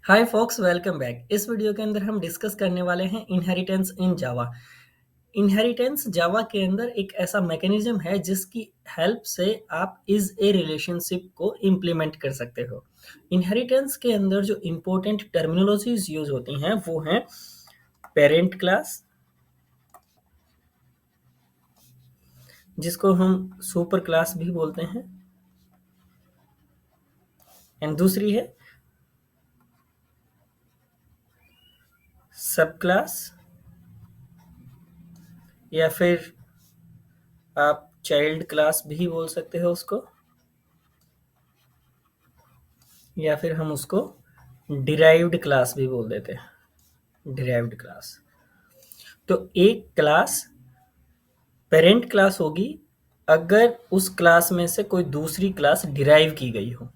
हाय fox, welcome back. इस video के अंदर हम डिस्कस करने वाले हैं इनहेरिटेंस इन जावा। इनहेरिटेंस जावा के अंदर एक ऐसा मैकेनिज्म है जिसकी हेल्प से आप इज ए रिलेशनशिप को इम्प्लीमेंट कर सकते हो। इनहेरिटेंस के अंदर जो इम्पोर्टेंट टर्मिनोलॉजीज यूज होती हैं वो हैं पेरेंट क्लास, जिसको हम सुपर क्लास भी बोलते हैं, एंड दूसरी है सब क्लास, या फिर आप चाइल्ड क्लास भी बोल सकते हो उसको, या फिर हम उसको डिराइव्ड क्लास भी बोल देते हैं। डिराइव्ड क्लास तो एक क्लास पेरेंट क्लास होगी अगर उस क्लास में से कोई दूसरी क्लास डिराइव की गई हो,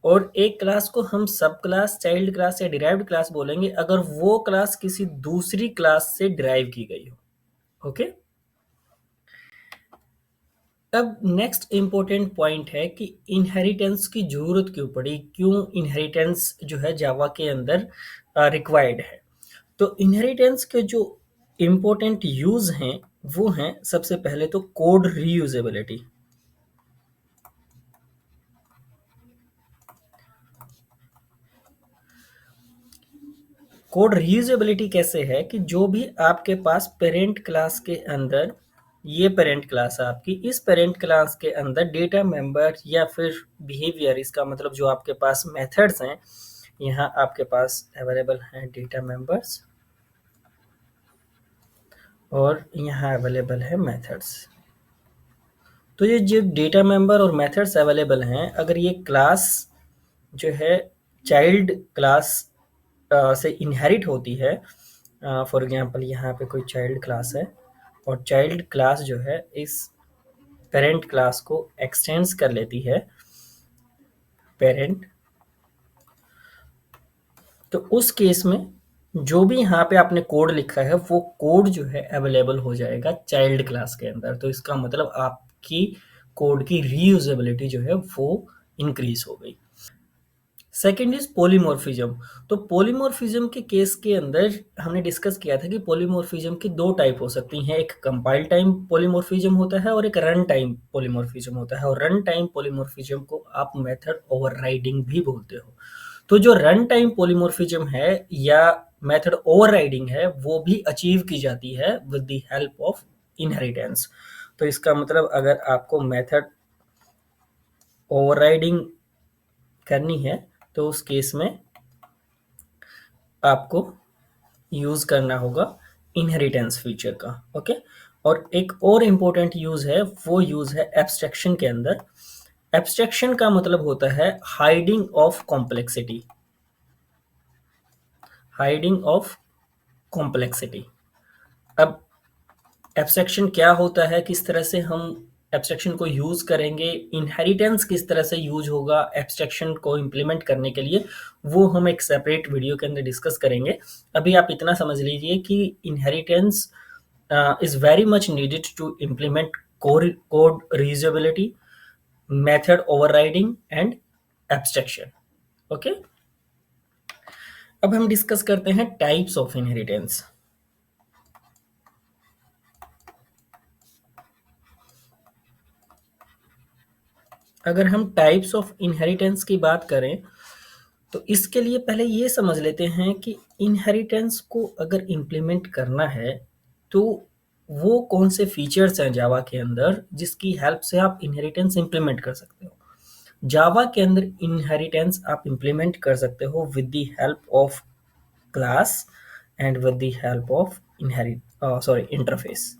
और एक क्लास को हम सब क्लास, चाइल्ड क्लास या डिराइव्ड क्लास बोलेंगे अगर वो क्लास किसी दूसरी क्लास से डिराइव की गई हो। ओके, अब नेक्स्ट इंपॉर्टेंट पॉइंट है कि इनहेरिटेंस की जरूरत क्यों पड़ी, क्यों इनहेरिटेंस जो है जावा के अंदर रिक्वायर्ड है। तो इनहेरिटेंस के जो इम्पोर्टेंट यूज हैं वो हैं, सबसे पहले तो कोड रीयूजेबिलिटी। कोड रीयूजेबिलिटी कैसे है कि जो भी आपके पास पेरेंट क्लास के अंदर, ये पेरेंट क्लास है आपकी, इस पेरेंट क्लास के अंदर डेटा मेंबर या फिर बिहेवियर, इसका मतलब जो आपके पास मेथड्स हैं, यहाँ आपके पास अवेलेबल हैं डेटा मेंबर्स और यहाँ अवेलेबल है मेथड्स। तो ये जो डेटा मेंबर और मेथड्स अवेलेबल हैं, अगर ये क्लास जो है चाइल्ड क्लास से इनहेरिट होती है, फॉर एग्जांपल यहाँ पे कोई चाइल्ड क्लास है और चाइल्ड क्लास जो है इस पेरेंट क्लास को एक्सटेंड्स कर लेती है पेरेंट, तो उस केस में जो भी यहाँ पे आपने कोड लिखा है वो कोड जो है अवेलेबल हो जाएगा चाइल्ड क्लास के अंदर। तो इसका मतलब आपकी कोड की रीयूजेबिलिटी जो है वो इंक्रीज हो गई। Second is polymorphism. तो पोलीमॉर्फिज्म के केस के अंदर हमने डिस्कस किया था कि पोलीमॉर्फिज्म की दो टाइप हो सकती हैं, एक कंपाइल टाइम पोलीमॉर्फिज्म होता है और एक रन टाइम पोलीमॉर्फिज्म होता है। और रन टाइम पोलीमॉर्फिज्म को आप मेथड ओवरराइडिंग भी बोलते हो। तो जो रन टाइम पोलीमॉर्फिज्म है या मेथड ओवरराइडिंग है वो भी अचीव की जाती है with the help of inheritance. तो इसका मतलब अगर आपको मेथड ओवरराइडिंग करनी है तो उस केस में आपको यूज करना होगा इनहेरिटेंस फीचर का। ओके, और एक और इम्पोर्टेंट यूज है, वो यूज है एब्स्ट्रैक्शन के अंदर। एब्स्ट्रैक्शन का मतलब होता है hiding of complexity. Hiding of complexity. अब एब्स्ट्रैक्शन क्या होता है, किस तरह से हम एब्स्ट्रैक्शन को यूज करेंगे, इनहेरिटेंस किस तरह से यूज होगा एब्स्ट्रैक्शन को इम्प्लीमेंट करने के लिए, वो हम एक सेपरेट वीडियो के अंदर डिस्कस करेंगे। अभी आप इतना समझ लीजिए कि inheritance is very much needed to implement code reusability, method overriding and abstraction. Okay, अब हम डिस्कस करते हैं टाइप्स ऑफ इनहेरिटेंस। अगर हम टाइप्स ऑफ इनहेरिटेंस की बात करें तो इसके लिए पहले ये समझ लेते हैं कि इनहेरिटेंस को अगर इम्प्लीमेंट करना है तो वो कौन से फीचर्स हैं जावा के अंदर जिसकी हेल्प से आप इनहेरिटेंस इम्प्लीमेंट कर सकते हो। जावा के अंदर इनहेरिटेंस आप इम्प्लीमेंट कर सकते हो with the help of class and with the help of interface.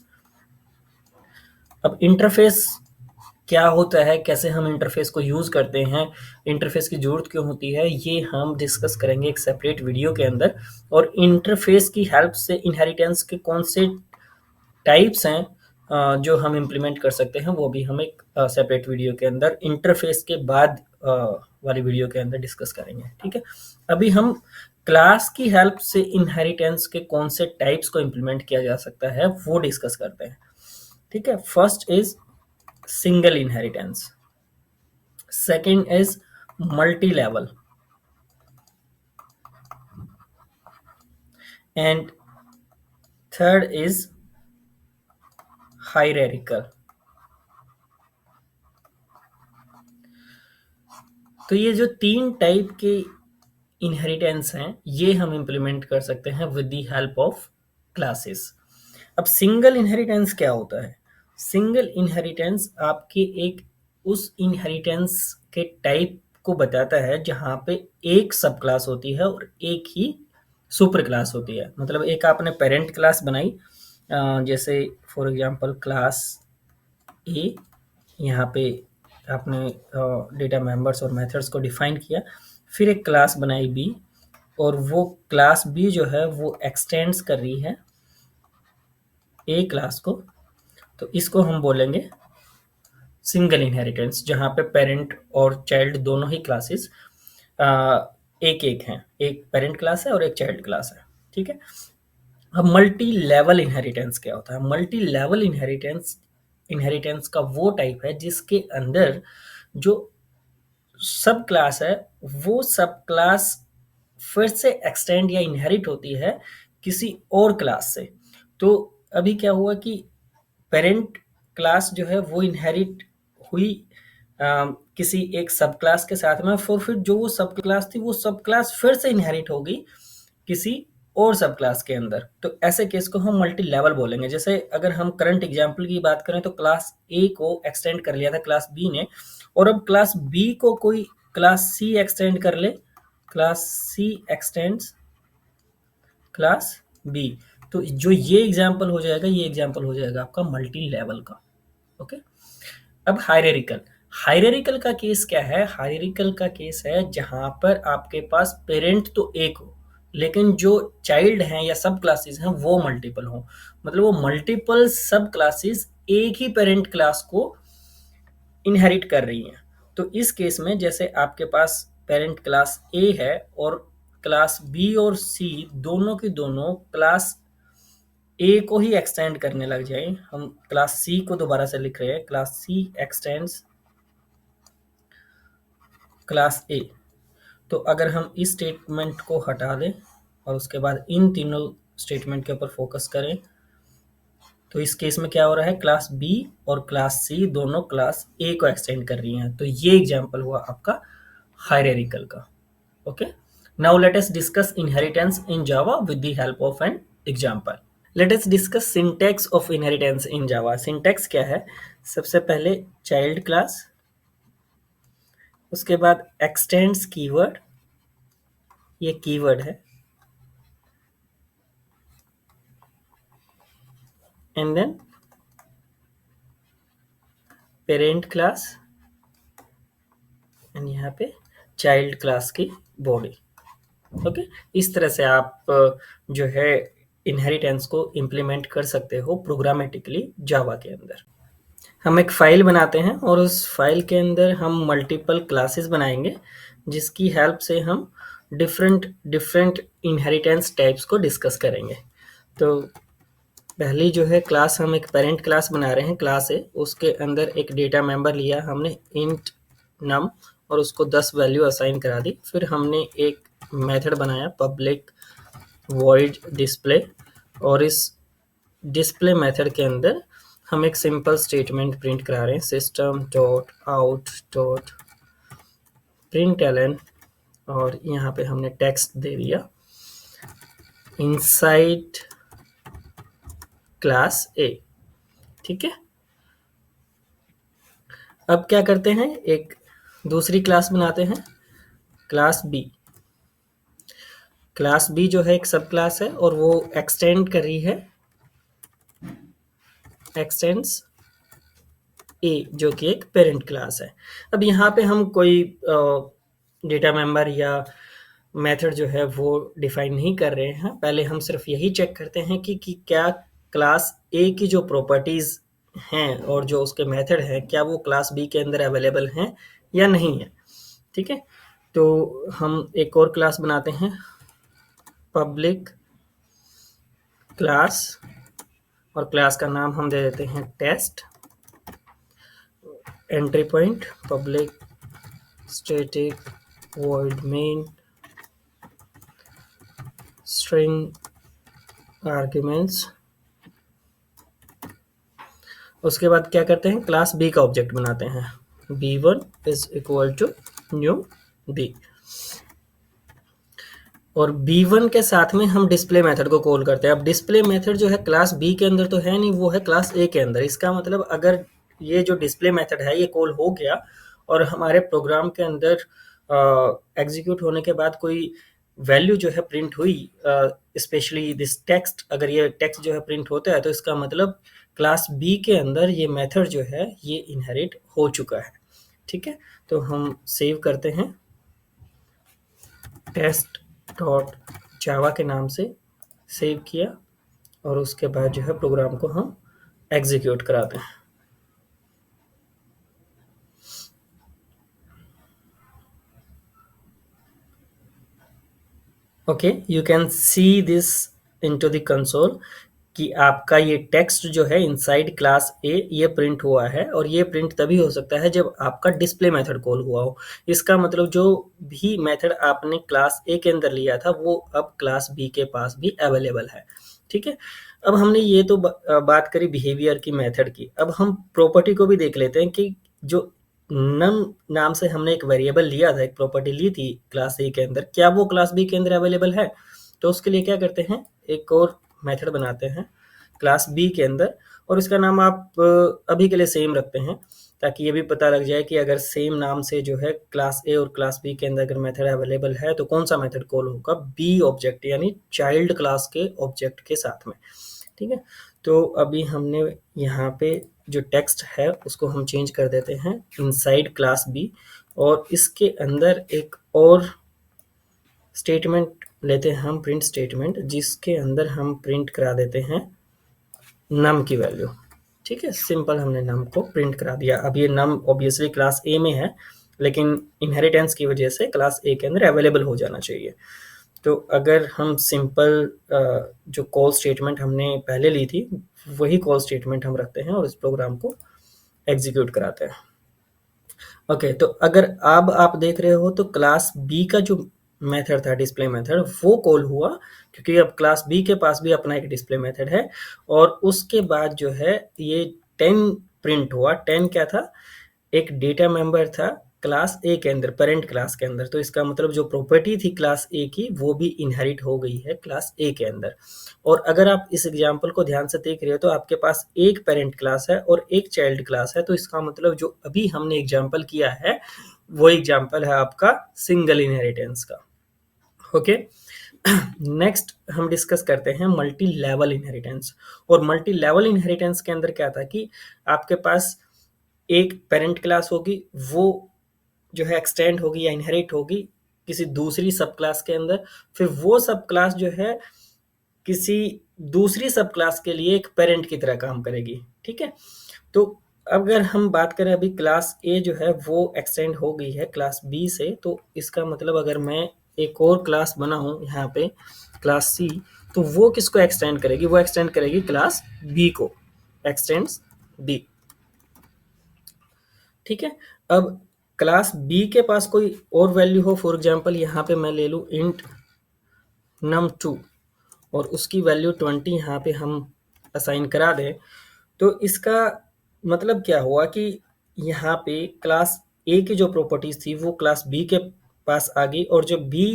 अब इंटरफेस क्या होता है, कैसे हम इंटरफेस को यूज करते हैं, इंटरफेस की जरूरत क्यों होती है, ये हम डिस्कस करेंगे एक सेपरेट वीडियो के अंदर। और इंटरफेस की हेल्प से इनहेरिटेंस के कौन से टाइप्स हैं जो हम इम्प्लीमेंट कर सकते हैं वो भी हम एक सेपरेट वीडियो के अंदर इंटरफेस के बाद वाली वीडियो के अंदर डिस्कस करेंगे। ठीक है, अभी हम क्लास की हेल्प से इनहेरिटेंस के कौन से टाइप्स को इम्प्लीमेंट किया जा सकता है वो डिस्कस करते हैं। ठीक है, first is single inheritance, second is multi level, and third is hierarchical. तो ये जो तीन टाइप के इनहेरिटेंस हैं ये हम इम्प्लीमेंट कर सकते हैं with the help of classes. अब सिंगल इनहेरिटेंस क्या होता है? सिंगल इनहेरिटेंस आपके एक उस इनहेरिटेंस के टाइप को बताता है जहां पे एक सब क्लास होती है और एक ही सुपर क्लास होती है। मतलब एक आपने पेरेंट क्लास बनाई, जैसे फॉर एग्जांपल क्लास ए, यहाँ पे आपने डेटा मेंबर्स और मेथड्स को डिफाइन किया, फिर एक क्लास बनाई बी, और वो क्लास बी जो है वो एक्सटेंड्स कर रही है ए क्लास को, तो इसको हम बोलेंगे सिंगल इनहेरिटेंस, जहाँ पे पेरेंट और चाइल्ड दोनों ही क्लासेस एक एक हैं, एक पेरेंट क्लास है और एक चाइल्ड क्लास है। ठीक है। अब मल्टी लेवल इनहेरिटेंस क्या होता है? मल्टी लेवल इनहेरिटेंस इनहेरिटेंस का वो टाइप है जिसके अंदर जो सब क्लास है वो सब क्लास फिर से एक्सटेंड या इनहेरिट होती है किसी और क्लास से। तो अभी क्या हुआ कि पेरेंट क्लास जो है वो इनहेरिट हुई किसी एक सब क्लास के साथ में, फिर जो वो सब क्लास थी वो सब क्लास फिर से इनहेरिट हो गई किसी और सब क्लास के अंदर। तो ऐसे केस को हम मल्टी लेवल बोलेंगे। जैसे अगर हम करंट एग्जांपल की बात करें तो क्लास ए को एक्सटेंड कर लिया था क्लास बी ने, और अब क्लास बी को कोई क्लास सी एक्सटेंड कर ले, class C extends class B, तो जो ये एग्जांपल हो जाएगा, ये एग्जांपल हो जाएगा आपका मल्टी लेवल का। ओके। अब हायरार्किकल, हायरार्किकल का केस क्या है? हायरार्किकल का केस है जहां पर आपके पास पेरेंट तो एक हो लेकिन जो चाइल्ड हैं या सब क्लासेस हैं वो मल्टीपल हो। मतलब वो मल्टीपल सब क्लासेस एक ही पेरेंट क्लास को इनहेरिट कर रही हैं। तो इस केस में जैसे आपके पास पेरेंट क्लास ए है और क्लास बी और सी दोनों की दोनों क्लास ए को ही एक्सटेंड करने लग जाए, हम क्लास सी को दोबारा से लिख रहे हैं, class C extends class A. तो अगर हम इस स्टेटमेंट को हटा दें और उसके बाद इन तीनों स्टेटमेंट के ऊपर फोकस करें, तो इस केस में क्या हो रहा है? क्लास बी और क्लास सी दोनों क्लास ए को एक्सटेंड कर रही हैं। तो ये एग्जांपल हुआ आपका हायरार्किकल का। Okay. Now let us discuss inheritance in Java with the help of an example. Let us discuss syntax of inheritance in Java. Syntax क्या है? सबसे पहले चाइल्ड क्लास, उसके बाद एक्सटेंड्स कीवर्ड, ये कीवर्ड है, and then parent class, and यहाँ पे चाइल्ड क्लास की बॉडी। ओके। इस तरह से आप जो है इनहेरिटेंस को इम्प्लीमेंट कर सकते हो प्रोग्रामेटिकली जावा के अंदर। हम एक फाइल बनाते हैं और उस फाइल के अंदर हम मल्टीपल क्लासेस बनाएंगे जिसकी हेल्प से हम डिफरेंट डिफरेंट इनहेरिटेंस टाइप्स को डिस्कस करेंगे। तो पहली जो है क्लास, हम एक पेरेंट क्लास बना रहे हैं क्लास है, उसके अंदर एक डेटा मेंबर लिया हमने इंट नम और उसको 10 वैल्यू असाइन करा दी। फिर हमने एक मेथड बनाया पब्लिक वॉइड डिस्प्ले, और इस डिस्प्ले मेथड के अंदर हम एक सिंपल स्टेटमेंट प्रिंट करा रहे हैं, system dot out dot println, और यहाँ पे हमने टेक्स्ट दे दिया इनसाइड क्लास ए। ठीक है। अब क्या करते हैं, एक दूसरी क्लास बनाते हैं क्लास बी। क्लास बी जो है एक सब क्लास है और वो एक्सटेंड कर रही है एक्सटेंड्स ए जो कि एक पेरेंट क्लास है। अब यहाँ पे हम कोई डेटा मेंबर या मेथड जो है वो डिफाइन नहीं कर रहे हैं, पहले हम सिर्फ यही चेक करते हैं कि क्या क्लास ए की जो प्रॉपर्टीज हैं और जो उसके मेथड हैं क्या वो क्लास बी के अंदर अवेलेबल हैं या नहीं है। ठीक है। तो हम एक और क्लास बनाते हैं पब्लिक क्लास, और क्लास का नाम हम दे देते हैं test, entry point public static void main string arguments, उसके बाद क्या करते हैं, क्लास बी का ऑब्जेक्ट बनाते हैं, b1 is equal to new b, और b1 के साथ में हम डिस्प्ले मेथड को कॉल करते हैं। अब डिस्प्ले मेथड जो है क्लास b के अंदर तो है नहीं, वो है क्लास a के अंदर। इसका मतलब अगर ये जो डिस्प्ले मेथड है ये कॉल हो गया और हमारे प्रोग्राम के अंदर एग्जीक्यूट होने के बाद कोई वैल्यू जो है प्रिंट हुई, स्पेशली दिस टेक्स्ट, अगर ये टेक्स्ट जो है प्रिंट होता है तो इसका मतलब क्लास b के अंदर ये मेथड जो है ये इनहेरिट हो चुका है। ठीक है, तो हम सेव करते हैं, टेस्ट डॉट जावा के नाम से सेव किया, और उसके बाद जो है प्रोग्राम को हम एग्जीक्यूट कराते हैं। Okay, you can see this into the console कि आपका ये टेक्स्ट जो है इनसाइड क्लास ए ये प्रिंट हुआ है, और ये प्रिंट तभी हो सकता है जब आपका डिस्प्ले मेथड कॉल हुआ हो। इसका मतलब जो भी मेथड आपने क्लास ए के अंदर लिया था वो अब क्लास बी के पास भी अवेलेबल है। ठीक है, अब हमने ये तो बात करी बिहेवियर की, मेथड की। अब हम प्रॉपर्टी को भी देख लेते हैं कि जो नम नाम से हमने एक वेरिएबल लिया था, एक प्रॉपर्टी ली थी क्लास ए के अंदर, क्या वो क्लास बी के अंदर अवेलेबल है? तो उसके लिए क्या करते हैं, एक और मेथड बनाते हैं क्लास बी के अंदर, और इसका नाम आप अभी के लिए सेम रखते हैं, ताकि ये भी पता लग जाए कि अगर सेम नाम से जो है क्लास ए और क्लास बी के अंदर अगर मेथड अवेलेबल है तो कौन सा मेथड कॉल होगा, बी ऑब्जेक्ट यानी चाइल्ड क्लास के ऑब्जेक्ट के साथ में। ठीक है, तो अभी हमने यहाँ पे जो टेक्स्ट है उसको हम चेंज कर देते हैं इनसाइड क्लास बी, और इसके अंदर एक और स्टेटमेंट लेते हैं हम, प्रिंट स्टेटमेंट, जिसके अंदर हम प्रिंट करा देते हैं नम की वैल्यू। ठीक है, सिंपल हमने नम को प्रिंट करा दिया। अब ये नम ऑब्वियसली क्लास ए में है, लेकिन इनहेरिटेंस की वजह से क्लास ए के अंदर अवेलेबल हो जाना चाहिए। तो अगर हम सिंपल जो कॉल स्टेटमेंट हमने पहले ली थी वही कॉल स्टेटमेंट हम रखते हैं और इस प्रोग्राम को एग्जीक्यूट कराते हैं। ओके, तो अगर अब आप देख रहे हो तो क्लास बी का जो मेथड था डिस्प्ले मेथड वो कॉल हुआ, क्योंकि अब क्लास बी के पास भी अपना एक डिस्प्ले मेथड है, और उसके बाद जो है ये 10 प्रिंट हुआ। 10 क्या था, एक डेटा मेंबर था क्लास ए के अंदर, पेरेंट क्लास के अंदर। तो इसका मतलब जो प्रॉपर्टी थी क्लास ए की वो भी इनहेरिट हो गई है क्लास ए के अंदर। और अगर आप इस एग्जांपल को ध्यान से देख रहे हो तो आपके पास एक पेरेंट क्लास है और एक चाइल्ड क्लास है, तो इसका मतलब जो अभी हमने एग्जांपल किया है वो एग्जांपल है आपका सिंगल इनहेरिटेंस का। ओके, नेक्स्ट हम डिस्कस करते हैं मल्टी लेवल इनहेरिटेंस। और मल्टी लेवल इनहेरिटेंस के अंदर क्या था कि आपके पास एक पेरेंट क्लास होगी, वो जो है एक्सटेंड होगी या इनहेरिट होगी किसी दूसरी सब क्लास के अंदर, फिर वो सब क्लास जो है किसी दूसरी सब क्लास के लिए एक पेरेंट की तरह काम करेगी। ठीक है, तो अगर हम बात करें अभी क्लास ए जो है वो एक्सटेंड हो गई है क्लास बी से, तो इसका मतलब अगर मैं एक और क्लास बनाऊं यहाँ पे क्लास सी, तो वो किसको एक्सटेंड करेगी, वो एक्सटेंड करेगी क्लास बी को, एक्सटेंड्स बी। ठीक है, अब क्लास बी के पास कोई और वैल्यू हो, फॉर एग्जांपल यहाँ पे मैं ले लूँ इंट num2 और उसकी वैल्यू 20 यहाँ पे हम असाइन करा दें, तो इसका मतलब क्या हुआ कि यहाँ पे क्लास ए की जो प्रॉपर्टीज थी वो क्लास बी के पास आ गई, और जो बी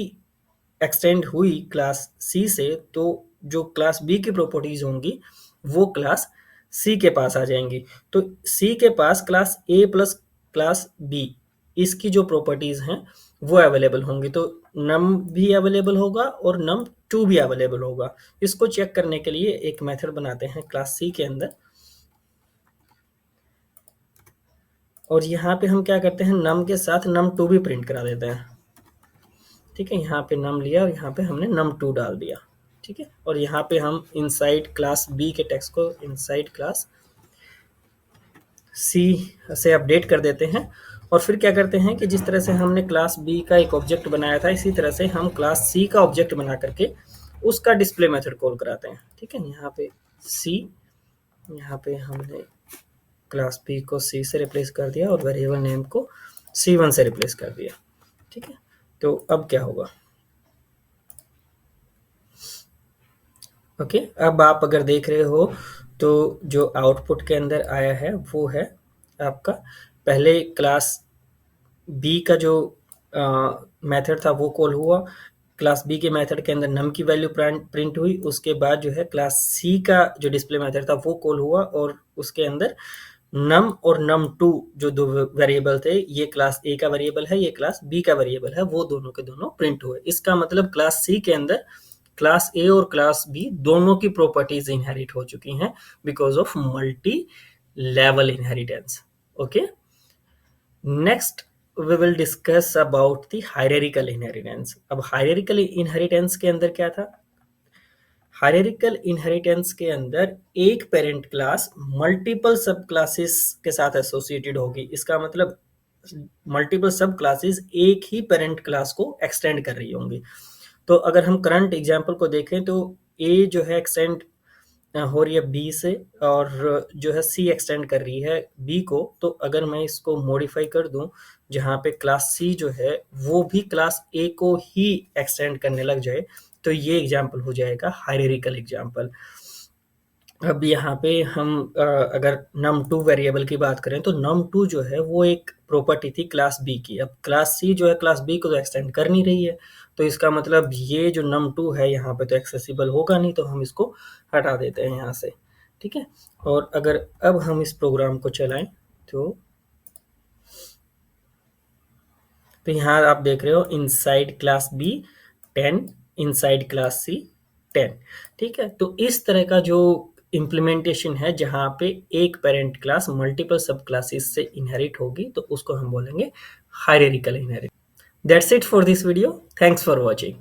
एक्सटेंड हुई क्लास सी से, तो जो क्लास बी की प्रॉपर्टीज होंगी वो क्लास सी के पास आ जाएंगी। तो सी के पास class A plus class B इसकी जो प्रॉपर्टीज हैं वो अवेलेबल होंगी, तो नम भी अवेलेबल होगा और नम टू भी अवेलेबल होगा। इसको चेक करने के लिए एक मेथड बनाते हैं क्लास सी के अंदर, और यहाँ पे हम क्या करते हैं, नम के साथ नम टू भी प्रिंट करा देते हैं। ठीक है, यहाँ पे नम लिया और यहाँ पे हमने num2 डाल दिया। ठीक है, और यहाँ पे हम इनसाइड क्लास बी के टेक्स्ट को इनसाइड क्लास सी से अपडेट कर देते हैं, और फिर क्या करते हैं कि जिस तरह से हमने क्लास बी का एक ऑब्जेक्ट बनाया था इसी तरह से हम क्लास सी का ऑब्जेक्ट बना करके उसका डिस्प्ले मेथड कॉल कराते हैं। ठीक है, यहाँ पे सी, यहाँ पे हमने क्लास बी को सी से रिप्लेस कर दिया और वेरिएबल नेम को C1 से रिप्लेस कर दिया। ठीक है, तो अब क्या होगा, ओके, अब आप अगर देख रहे हो तो जो आउटपुट के अंदर आया है वो है आपका पहले क्लास बी का जो मेथड था वो कॉल हुआ। क्लास बी के मेथड के अंदर नम की वैल्यू प्रिंट हुई। उसके बाद जो है क्लास सी का जो डिस्प्ले मेथड था वो कॉल हुआ और उसके अंदर नम और नम टू जो दो वेरिएबल थे, ये क्लास ए का वेरिएबल है, ये क्लास बी का वेरिएबल है, वो दोनों के दोनों प्रिंट हुए। इसका मतलब क्लास सी के अंदर क्लास ए और क्लास बी दोनों की प्रॉपर्टीज इनहेरिट हो चुकी हैं because of multi level inheritance. Okay, next we will discuss about the hierarchical inheritance. अब हायरार्किकल इनहेरिटेंस के अंदर क्या था? हायरार्किकल इनहेरिटेंस के अंदर एक parent class multiple sub classes के साथ एसोसिएटेड होगी। इसका मतलब मल्टीपल सब क्लासेस एक ही पेरेंट क्लास को एक्सटेंड कर रही होंगी। तो अगर हम करंट एग्जांपल को देखें तो ए जो है एक्सटेंड हो रही है बी से और जो है सी एक्सटेंड कर रही है बी को। तो अगर मैं इसको मॉडिफाई कर दूं जहां पे क्लास सी जो है वो भी क्लास ए को ही एक्सटेंड करने लग जाए तो ये एग्जांपल हो जाएगा हायरार्किकल एग्जांपल। अब यहाँ पे हम अगर num2 वेरिएबल की बात करें तो num2 जो है वो एक प्रॉपर्टी थी क्लास बी की। अब क्लास सी जो है क्लास बी को तो एक्सटेंड कर नहीं रही है, तो इसका मतलब ये जो num2 है यहाँ पे तो एक्सेसिबल होगा नहीं, तो हम इसको हटा देते हैं यहाँ से। ठीक है, और अगर अब हम इस प्रोग्राम को चलाएं तो यहाँ आप देख रहे हो inside class B 10, inside class C 10। ठीक है, तो इस तरह का जो इम्प्लीमेंटेशन है जहाँ पे एक parent class multiple sub classes से इनहेरिट होगी तो उसको हम बोलेंगे hierarchical inheritance. That's it for this video. Thanks for watching.